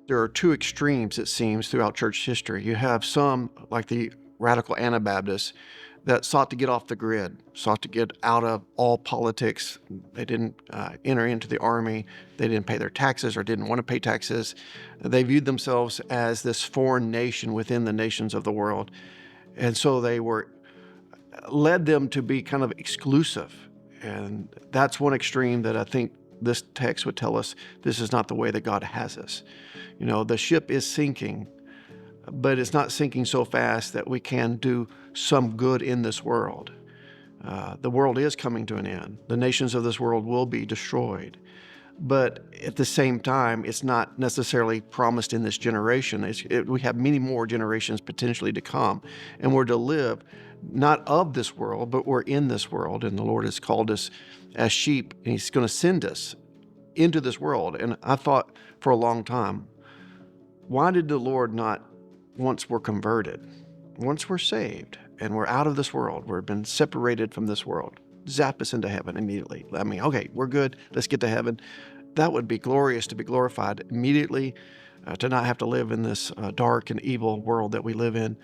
There are two extremes, it seems, throughout church history. You have some, like the radical Anabaptists, that sought to get off the grid, sought to get out of all politics. They didn't enter into the army. They didn't pay their taxes or didn't want to pay taxes. They viewed themselves as this foreign nation within the nations of the world. And so they led them to be kind of exclusive. And that's one extreme that I think this text would tell us this is not the way that God has us. You know, the ship is sinking, but it's not sinking so fast that we can do some good in this world. The world is coming to an end. The nations of this world will be destroyed. But at the same time, it's not necessarily promised in this generation. We have many more generations potentially to come, and we're to live not of this world, but we're in this world, and the Lord has called us as sheep, and He's going to send us into this world. And I thought for a long time, why did the Lord not, once we're converted, once we're saved, and we're out of this world, we've been separated from this world, zap us into heaven immediately? I mean, okay, we're good, let's get to heaven. That would be glorious, to be glorified immediately, to not have to live in this dark and evil world that we live in.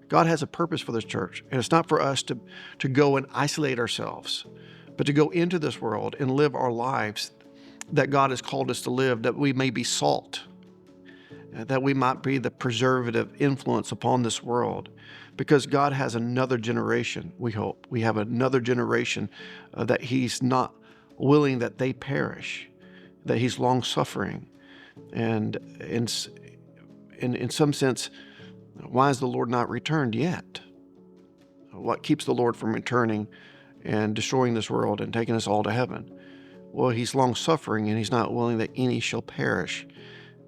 God has a purpose for this church, and it's not for us to go and isolate ourselves, but to go into this world and live our lives that God has called us to live, that we may be salt, that we might be the preservative influence upon this world, because God has another generation, we hope. We have another generation that He's not willing that they perish, that He's long-suffering. And in some sense, why has the Lord not returned yet? What keeps the Lord from returning and destroying this world and taking us all to heaven? Well, He's long-suffering, and He's not willing that any shall perish.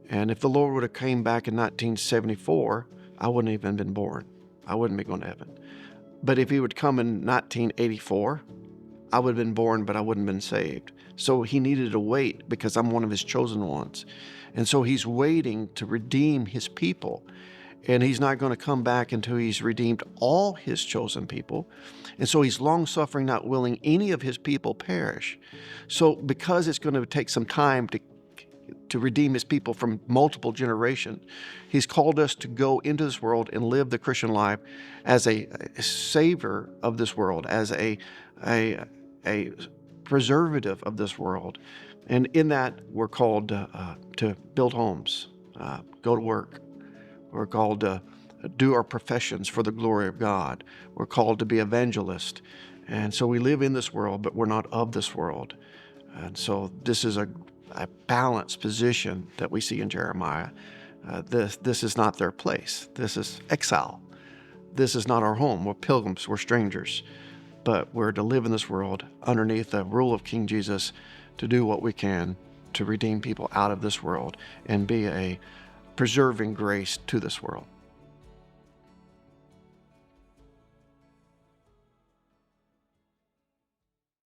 And if the Lord would have came back in 1974, I wouldn't even been born. I wouldn't be going to heaven. But if He would come in 1984, I would have been born, but I wouldn't have been saved. So He needed to wait, because I'm one of His chosen ones. And so He's waiting to redeem His people. And He's not going to come back until He's redeemed all His chosen people. And so He's long-suffering, not willing any of His people perish. So because it's going to take some time to redeem His people from multiple generations, He's called us to go into this world and live the Christian life as a savior of this world, as a preservative of this world. And in that, we're called to build homes, go to work. We're called to do our professions for the glory of God. We're called to be evangelists. And so we live in this world, but we're not of this world. And so this is a balanced position that we see in Jeremiah. This is not their place. This is exile. This is not our home. We're pilgrims. We're strangers. But we're to live in this world underneath the rule of King Jesus, to do what we can to redeem people out of this world and be a preserving grace to this world.